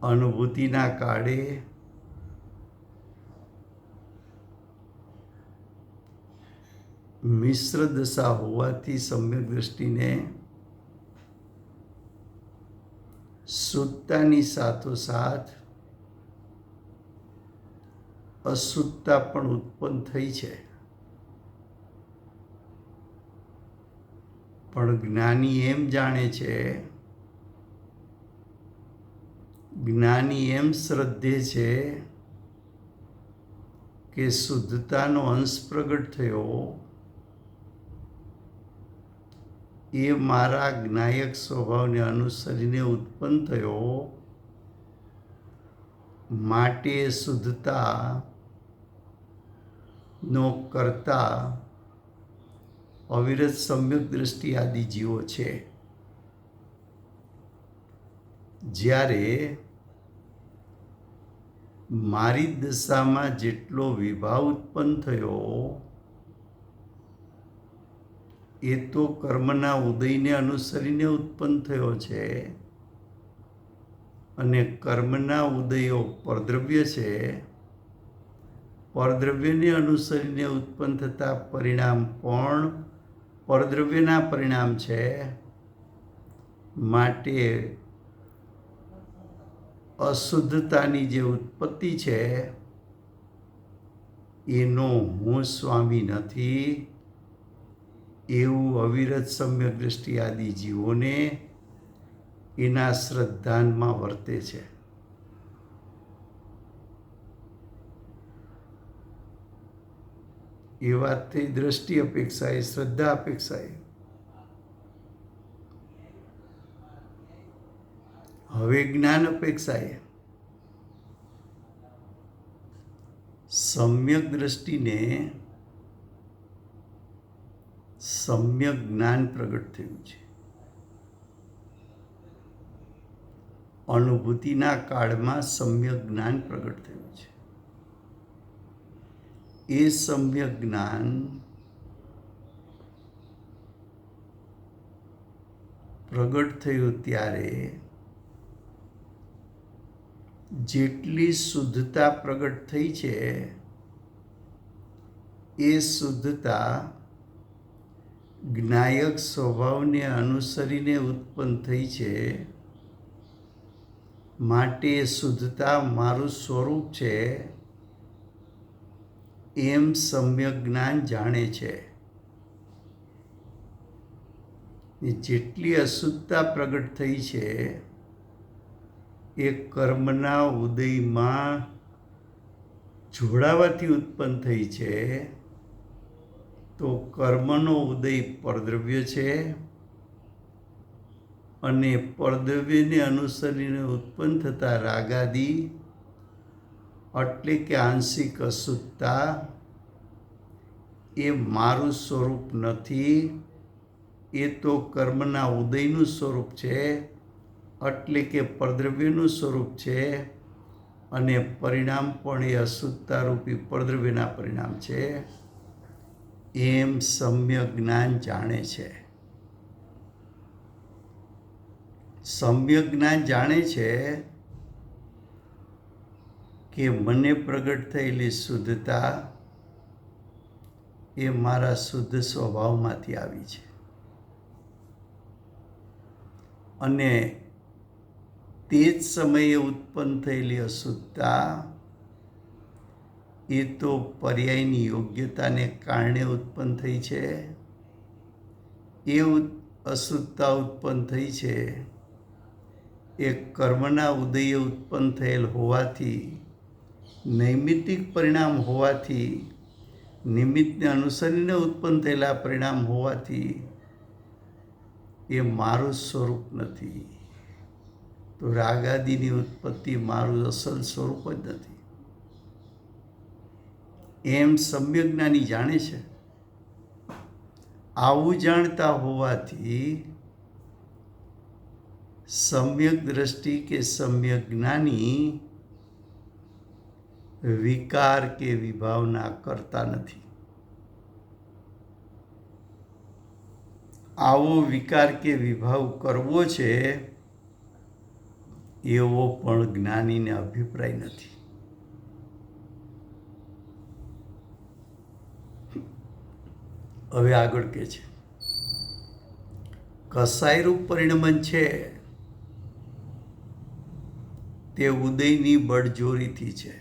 અનુભૂતિના કાળે મિશ્ર દશા હોવાથી સમ્યક દૃષ્ટિને શુદ્ધતાની સાથોસાથ અશુદ્ધતા પણ ઉત્પન્ન થઈ છે. પણ જ્ઞાની એમ જાણે છે, જ્ઞાની એમ શ્રદ્ધે છે કે શુદ્ધતાનો અંશ પ્રગટ થયો એ મારા જ્ઞાયક સ્વભાવને અનુસરીને ઉત્પન્ન થયો, માટે શુદ્ધતા નો કરતા અવિરત સમ્યક દૃષ્ટિ આદિ જીવો છે. જ્યારે મારી દશામાં જેટલો વિભાવ ઉત્પન્ન થયો એ તો કર્મના ઉદયને અનુસરીને ઉત્પન્ન થયો છે અને કર્મના ઉદયો પરદ્રવ્ય છે. પરદ્રવ્યને અનુસરીને ઉત્પન્ન થતા પરિણામ પણ પરદ્રવ્યના પરિણામ છે. માટે અશુદ્ધતાની જે ઉત્પત્તિ છે એનો હું સ્વામી નથી એવું અવિરત સમ્યક દૃષ્ટિ આદિ જીવોને એના શ્રદ્ધાનમાં વર્તે છે. એ વાતથી દ્રષ્ટિ અપેક્ષાએ, શ્રદ્ધા અપેક્ષાએ. હવે જ્ઞાન અપેક્ષાએ સમ્યક દૃષ્ટિને સમ્યક જ્ઞાન પ્રગટ થયું છે. અનુભૂતિના કાળમાં સમ્યક જ્ઞાન પ્રગટ થયું છે. એ સમ્યક જ્ઞાન પ્રગટ થયું ત્યારે જેટલી શુદ્ધતા પ્રગટ થઈ છે એ શુદ્ધતા જ્ઞાયક સ્વભાવને અનુસરીને ઉત્પન્ન થઈ છે. માટે શુદ્ધતા મારું સ્વરૂપ છે એમ સમ્યક જ્ઞાન જાણે છે. જેટલી અશુદ્ધતા પ્રગટ થઈ છે એ કર્મના ઉદયમાં જોડાવાથી ઉત્પન્ન થઈ છે. તો કર્મનો ઉદય પરદ્રવ્ય છે અને પરદ્રવ્યને અનુસરીને ઉત્પન્ન થતા રાગાદી એટલે કે આંશિક અશુદ્ધતા એ મારું સ્વરૂપ નથી. એ તો કર્મના ઉદયનું સ્વરૂપ છે, એટલે કે પરદ્રવ્યનું સ્વરૂપ છે અને પરિણામ પણ એ અશુદ્ધતા રૂપી પરદ્રવ્યના પરિણામ છે એમ સમ્યક જ્ઞાન જાણે છે. સમ્યક જ્ઞાન જાણે છે કે મને પ્રગટ થયેલી શુદ્ધતા એ મારા શુદ્ધ સ્વભાવમાંથી આવી છે. અને તે જ સમયે ઉત્પન્ન થયેલી અશુદ્ધતા એ તો પર્યાયની યોગ્યતાને કારણે ઉત્પન્ન થઈ છે. એ અશુદ્ધતા ઉત્પન્ન થઈ છે એ કર્મના ઉદયે ઉત્પન્ન થયેલ હોવાથી, નૈમિત્તિક પરિણામ હોવાથી, નિમિત્તને અનુસરીને ઉત્પન્ન થયેલા પરિણામ હોવાથી એ મારું સ્વરૂપ નથી. તો રાગાદિની ઉત્પત્તિ મારું અસલ સ્વરૂપ જ નથી એમ સમ્યક જ્ઞાની જાણે છે. આવું જાણતા હોવાથી સમ્યક દ્રષ્ટિ કે સમ્યક જ્ઞાની વિકાર કે વિભાવના કરતા નથી. આવો વિકાર કે વિભાવ કરવો છે એવો પણ જ્ઞાનીને અભિપ્રાય નથી. હવે આગળ કે છે, કસાયરૂપ પરિણમન છે તે ઉદયની બળજોરીથી છે.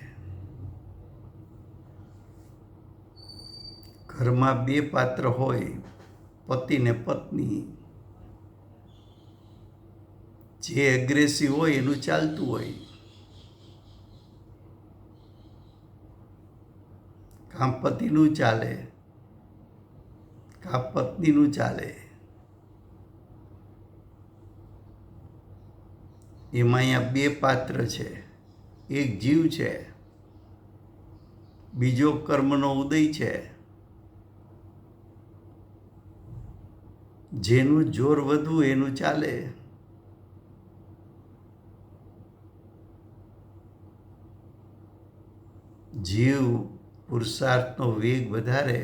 ઘરમાં બે પાત્ર હોય, પતિ ને પત્ની. જે એગ્રેસિવ હોય એનું ચાલતું હોય, કાં પતિનું ચાલે કાં પત્નીનું ચાલે. એમાં અહીંયા બે પાત્ર છે, એક જીવ છે, બીજો કર્મનો ઉદય છે. જેનું જોર વધુ એનું ચાલે. જીવ પુરુષાર્થનો વેગ વધારે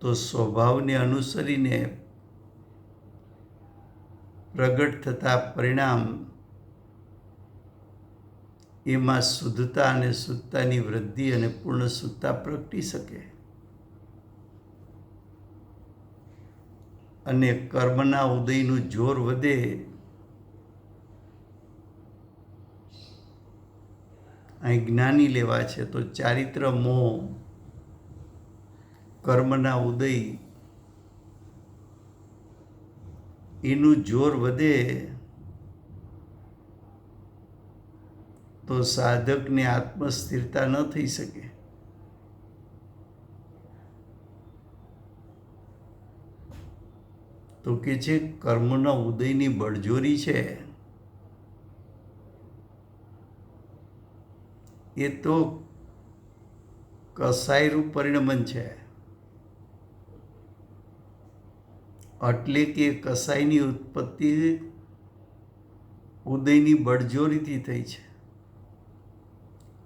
તો સ્વભાવને અનુસરીને પ્રગટ થતા પરિણામ એમાં શુદ્ધતા અને શુદ્ધતાની વૃદ્ધિ અને પૂર્ણ શુદ્ધતા પ્રગટી શકે. અને કર્મના ઉદયનું જોર વધે અહીં જ્ઞાની લેવા છે તો ચારિત્ર મોહ, કર્મના ઉદય એનું જોર વધે તો સાધકને આત્મસ્થિરતા ન થઈ શકે. તો કે છે કર્મના ઉદયની બળજોરી છે એ તો કસાયરૂપ પરિણમન છે. એટલે કે કસાયની ઉત્પત્તિ ઉદયની બળજોરીથી થઈ છે.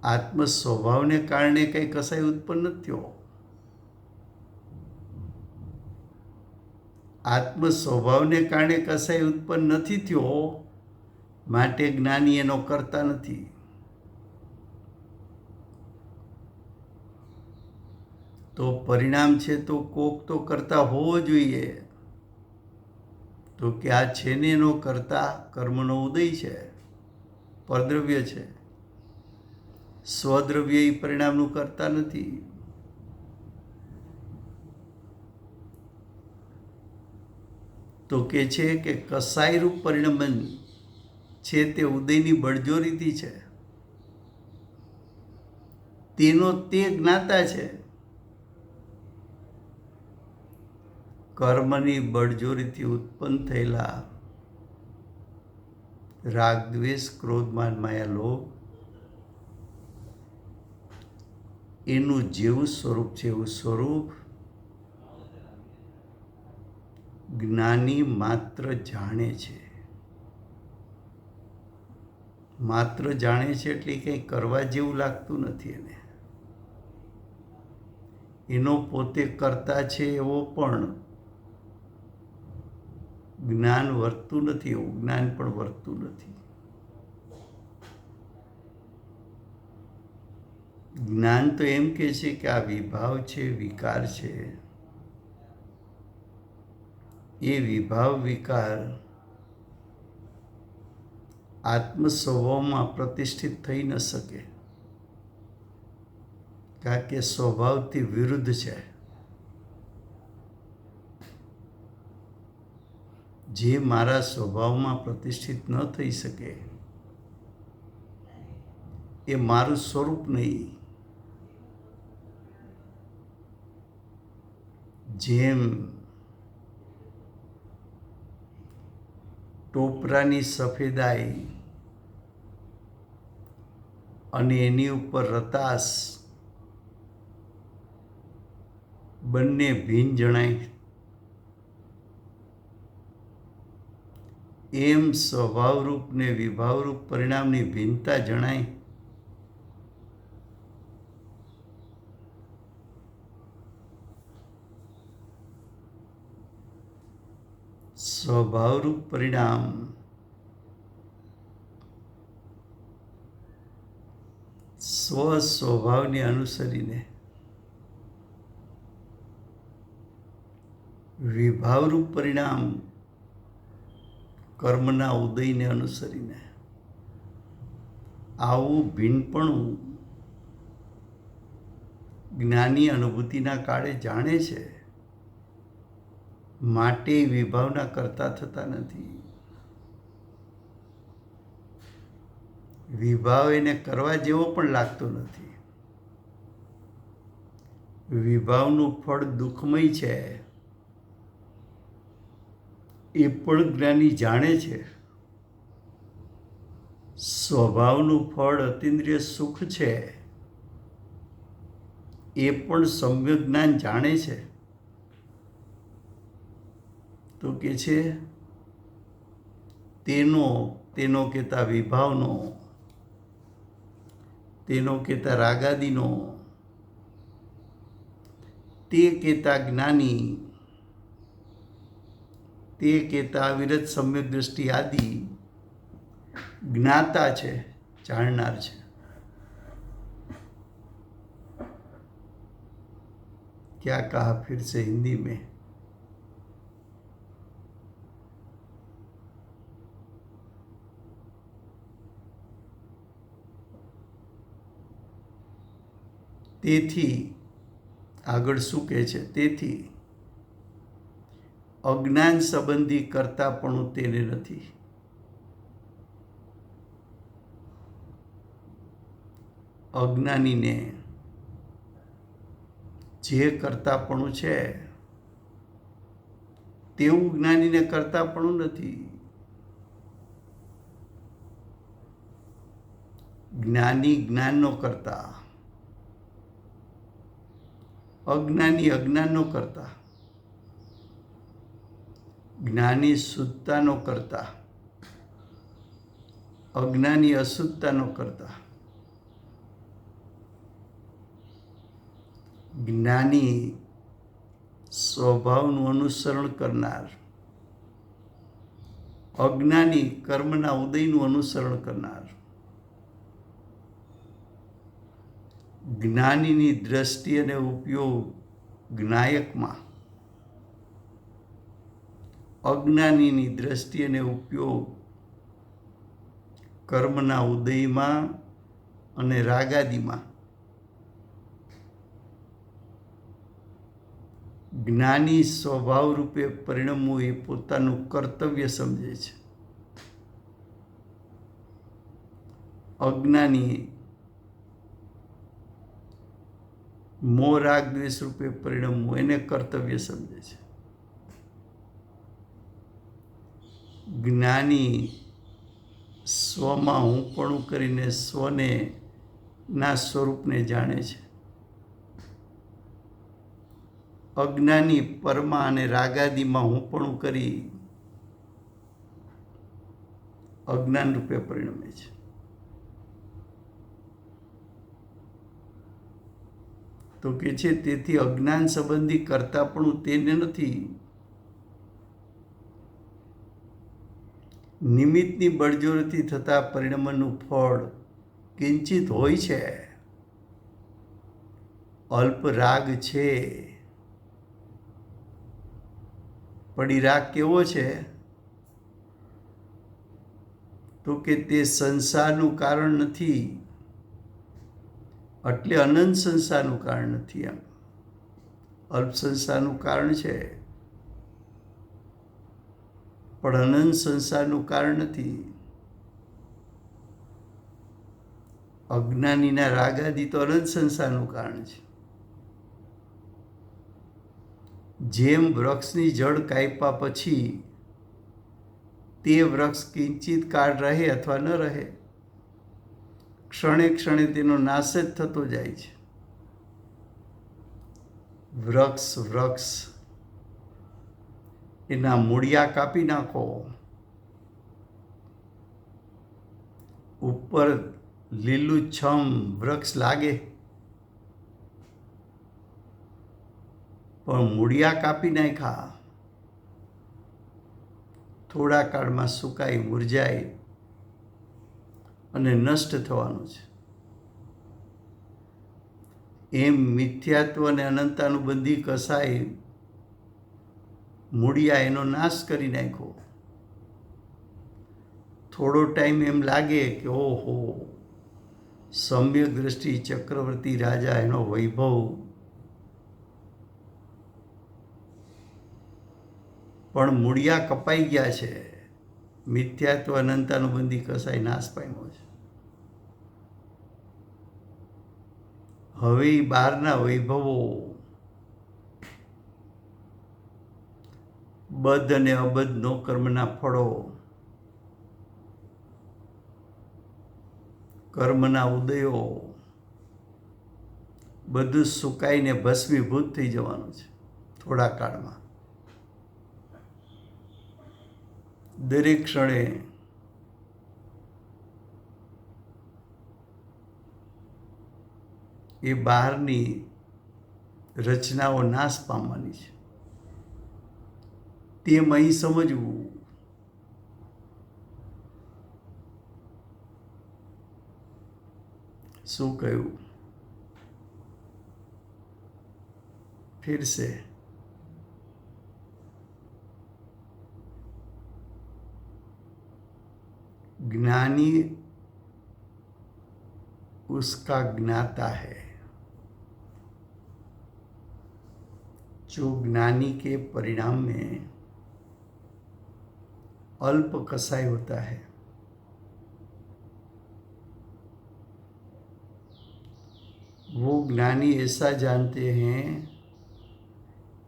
આત્મ સ્વભાવને કારણે કઈ કસાય ઉત્પન્ન નથી થયો. આત્મ સ્વભાવને કારણે કસાય ઉત્પન્ન નથી થયો, માટે જ્ઞાની એનો કરતા નથી. તો પરિણામ છે તો કોક તો કરતા હોવો જોઈએ. તો કે આ છે ને એનો કરતા કર્મનો ઉદય છે, પરદ્રવ્ય છે. સ્વદ્રવ્ય એ પરિણામનું કરતા નથી. તો કે છે કે કસાયરૂપ પરિણમન છે તે ઉદયની બળજોરીથી છે. તેનો તે જ્ઞાતા છે. કર્મની બળજોરીથી ઉત્પન્ન થયેલા રાગ, દ્વેષ, ક્રોધ, માન, માયા, લોભ એનું જેવું સ્વરૂપ છે એવું સ્વરૂપ જ્ઞાની માત્ર જાણે છે. માત્ર જાણે છે એટલે કંઈ કરવા જેવું લાગતું નથી એને. એનો પોતે કરતા છે એવો પણ જ્ઞાન વર્તું નથી, એવું જ્ઞાન પણ વર્તું નથી. જ્ઞાન તો એમ કહે છે કે આ વિભાવ છે, વિકાર છે. એ વિભાવ વિકાર આત્મ સ્વભાવમાં પ્રતિષ્ઠિત થઈ ન શકે, કારણ કે સ્વભાવથી વિરુદ્ધ છે. જે મારા સ્વભાવમાં પ્રતિષ્ઠિત ન થઈ શકે એ મારું સ્વરૂપ નહીં. જેમ ટોપરાની સફેદાઈ અને એની ઉપર રતાશ બંને ભિન્ન જણાય, એમ સ્વભાવરૂપ ને વિભાવરૂપ પરિણામની ભિન્નતા જણાય. સ્વભાવરૂપ પરિણામ સ્વસ્વભાવને અનુસરીને, વિભાવરૂપ પરિણામ કર્મના ઉદયને અનુસરીને, આવું ભિન્નપણું જ્ઞાની અનુભૂતિના કાળે જાણે છે, માટે વિભાવના કરતા થતા નથી. વિભાવ એને કરવા જેવો પણ લાગતો નથી. વિભાવનું ફળ દુઃખમય છે એ પણ જ્ઞાની જાણે છે. સ્વભાવનું ફળ અતિન્દ્રિય સુખ છે એ પણ સમ્યક જ્ઞાન જાણે છે. તો કે છે તેનો કહેતા વિભાવનો, તેનો કહેતા રાગાદીનો, તે કહેતા જ્ઞાની, તે કહેતા અવિરત સમ્યક દ્રષ્ટિ આદિ જ્ઞાતા છે, જાણનાર છે. क्या कहा फिर से हिंदी में? તેથી આગળ શું કહે છે? તેથી અજ્ઞાન સંબંધી કરતાપણું તેને નથી. અજ્ઞાનીને જે કરતાપણું છે તેવું જ્ઞાનીને કરતાપણું નથી. જ્ઞાની જ્ઞાનનો કરતા, અજ્ઞાની અજ્ઞાનનો કરતા, જ્ઞાની શુદ્ધતાનો કરતા, અજ્ઞાની અશુદ્ધતાનો કરતા. જ્ઞાની સ્વભાવનું અનુસરણ કરનાર, અજ્ઞાની કર્મના ઉદયનું અનુસરણ કરનાર. જ્ઞાનીની દ્રષ્ટિ અને ઉપયોગ જ્ઞાયકમાં, અજ્ઞાનીની દ્રષ્ટિ અને ઉપયોગ કર્મના ઉદયમાં અને રાગાદીમાં. જ્ઞાની સ્વભાવ રૂપે પરિણમવું એ પોતાનું કર્તવ્ય સમજે છે. અજ્ઞાની મોહ રાગ દ્વેષ રૂપે પરિણમવું એને કર્તવ્ય સમજે છે. જ્ઞાની સ્વમાં હુંપણું કરીને સ્વને ના સ્વરૂપને જાણે છે. અજ્ઞાની પરમા અને રાગાદીમાં હુંપણું કરી અજ્ઞાન રૂપે પરિણમે છે. તો કે છે તેથી અજ્ઞાન સંબંધી કરતાપણું તેને નથી. નિમિત્તની બળજોરીથી થતા પરિણમનનું ફળ કિંચિત હોય છે. અલ્પ રાગ છે. પણ એ રાગ કેવો છે? તો કે તે સંસારનું કારણ નથી, એટલે અનંત સંસારનું કારણ નથી. એમ અલ્પ સંસારનું કારણ છે, પણ અનંત સંસારનું કારણ નથી. અજ્ઞાનીના રાગાદિ તો અનંત સંસારનું કારણ છે. જેમ વૃક્ષની જળ કાપ્યા પછી તે વૃક્ષ કિંચિત કાળ રહે અથવા ન રહે, ક્ષણે ક્ષણે તેનો નાશ જ થતો જાય છે. વૃક્ષ એના મૂળિયા કાપી નાખો, ઉપર લીલુંછમ વૃક્ષ લાગે, પણ મૂળિયા કાપી નાખ્યા, થોડા કાળમાં સુકાઈ મુરઝાય અને નષ્ટ થવાનું છે. એમ મિથ્યાત્વ અને અનંતાનુબંધી કસાય મૂળિયા એનો નાશ કરી નાખ્યો. થોડો ટાઈમ એમ લાગે કે ઓહો, સમ્યક દ્રષ્ટિ ચક્રવર્તી રાજા, એનો વૈભવ, પણ મૂળિયા કપાઈ ગયા છે. મિથ્યાત્વ અનંતાનુબંધી કસાય નાશ પામ્યો છે. હવે બહારના વૈભવો, બદ્ધ અને અબદ્ધ નો કર્મના ફળો, કર્મના ઉદયો, બધું સુકાઈને ભસ્મીભૂત થઈ જવાનું છે થોડા કાળમાં. દરેક ક્ષણે એ બહારની રચનાઓ નાશ પામવાની છે. તેમ અહીં સમજવું. શું કહ્યું? फिर से ज्ञानी उसका ज्ञाता है. जो ज्ञानी के परिणाम में अल्प कसाई होता है, वो ज्ञानी ऐसा जानते हैं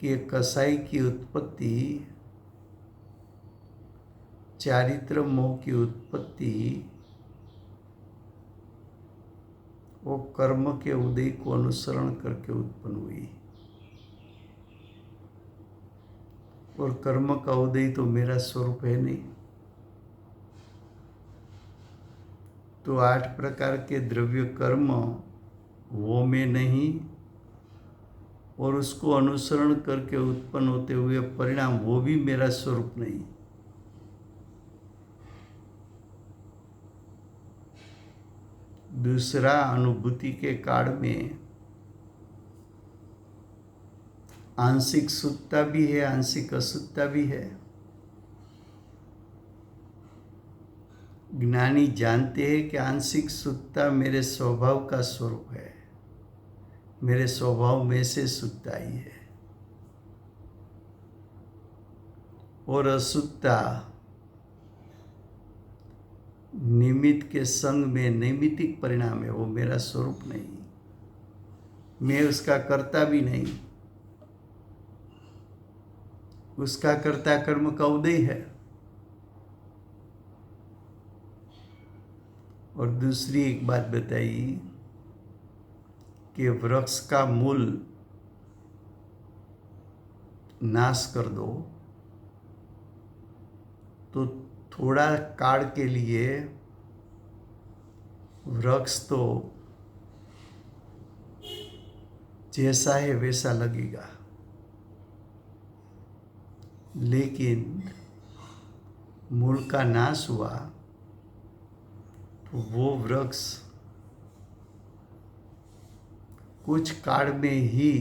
कि कसाई की उत्पत्ति, चारित्र मोह की उत्पत्ति, वो कर्म के उदय को अनुसरण करके उत्पन्न हुई, और कर्म का उदय तो मेरा स्वरूप है नहीं. तो 8 प्रकार के द्रव्य कर्म वो मैं नहीं, और उसको अनुसरण करके उत्पन्न होते हुए परिणाम वो भी मेरा स्वरूप नहीं. दूसरा, अनुभूति के काल में आंशिक शुद्धता भी है, आंशिक अशुद्धता भी है. ज्ञानी जानते हैं कि आंशिक शुद्धता मेरे स्वभाव का स्वरूप है, मेरे स्वभाव में से शुद्धता ही है, और अशुद्धता निमित्त के संग में नैमित्तिक परिणाम है, वो मेरा स्वरूप नहीं, मैं उसका कर्ता भी नहीं. उसका कर्ता कर्म का उदय है. और दूसरी एक बात बताई कि वृक्ष का मूल नाश कर दो तो थोड़ा काल के लिए वृक्ष तो जैसा है वैसा लगेगा, लेकिन मूल का नाश हुआ तो वो वृक्ष कुछ काल में ही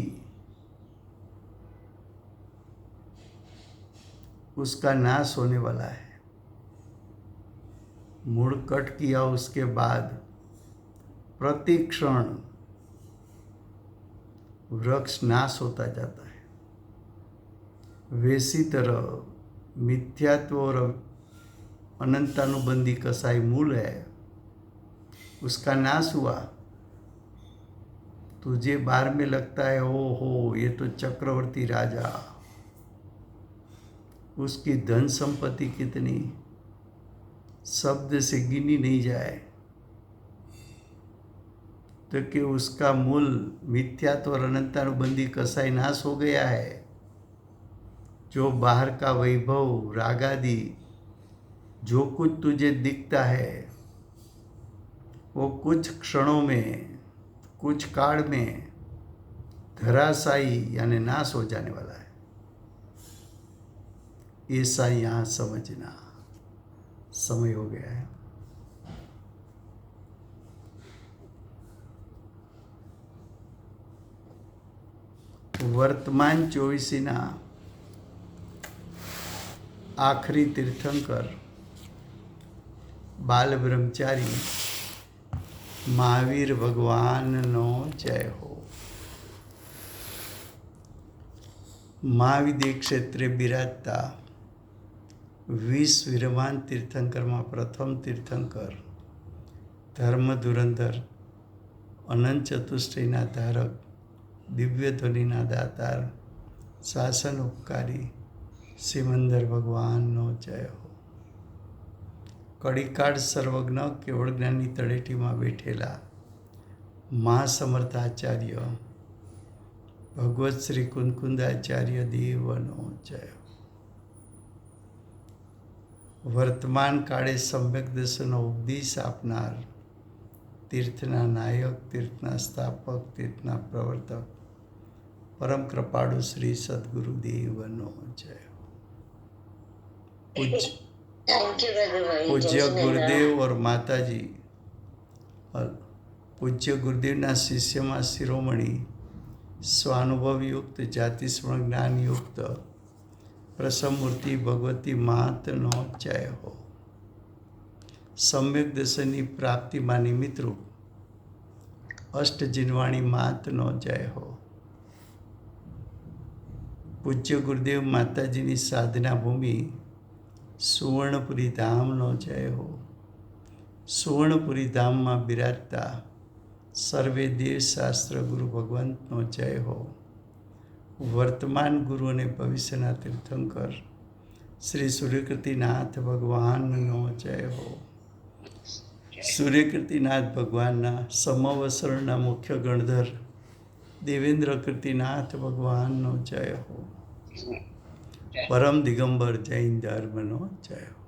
उसका नाश होने वाला है। मूड़ कट किया उसके बाद प्रति क्षण वृक्ष नाश होता जाता है। वैसी तरह मिथ्यात्व और अनंतानुबंधी कसाई मूल है, उसका नाश हुआ। तुझे बार में लगता है ओ हो ये तो चक्रवर्ती राजा, उसकी धन संपत्ति कितनी शब्द से गिनी नहीं जाए, तो कि उसका मूल मिथ्यात्व और अनंतानुबंधी कसाई नाश हो गया है। जो बाहर का वैभव रागादि जो कुछ तुझे दिखता है वो कुछ क्षणों में कुछ काल में धराशायी यानी नाश हो जाने वाला है। ऐसा यहाँ समझना समय हो गया है। વર્તમાન ચોવીસીના આખરી તીર્થંકર બાલ બ્રહ્મચારી મહાવીર ભગવાનનો જય હો। મહાવિદ્ય ક્ષેત્રે બિરાજતા 20 વિરમાન તીર્થંકરમાં પ્રથમ તીર્થંકર ધર્મ ધુરંધર અનંત ચતુષ્ટયના ધારક દિવ્ય ધ્વનિના દાતાર શાસન ઉપકારી સિમંદર ભગવાનનો જય હો। કડીકાળ સર્વજ્ઞ કેવળ જ્ઞાનની તળેટીમાં બેઠેલા મહાસમર્થાચાર્ય ભગવત શ્રી કુંદકુંદાચાર્ય દેવનો જય હો। વર્તમાન કાળે સમ્યક દર્શનનો ઉપદેશ આપનાર તીર્થના નાયક, તીર્થના સ્થાપક, તીર્થના પ્રવર્તક પરમ કૃપાળુ શ્રી સદગુરુદેવનો જય હો। પૂજ્ય ગુરુદેવ और માતાજી પૂજ્ય ગુરુદેવના શિષ્યમાં શિરોમણી સ્વાનુભવ યુક્ત જાતિસ્મરણ જ્ઞાન યુક્ત પ્રસમમૂર્તિ ભગવતી માતનો જય હો। સમ્યક દર્શનની પ્રાપ્તિમાં નિમિત્તરૂપ અષ્ટજીનવાણી માતનો જય હો। પૂજ્ય ગુરુદેવ માતાજીની સાધના ભૂમિ સુવર્ણપુરી ધામનો જય હો। સુવર્ણપુરી ધામમાં બિરાજતા સર્વે દેવ શાસ્ત્ર ગુરુ ભગવંતનો જય હો। વર્તમાન ગુરુ અને ભવિષ્યના તીર્થંકર શ્રી સૂર્યકૃતિનાથ ભગવાનનો જય હો। સૂર્યકૃતિનાથ ભગવાનના સમવસરણના મુખ્ય ગણધર દેવેન્દ્ર કૃતિનાથ ભગવાનનો જય હો। પરમ દિગંબર જૈન ધર્મનો જય હો।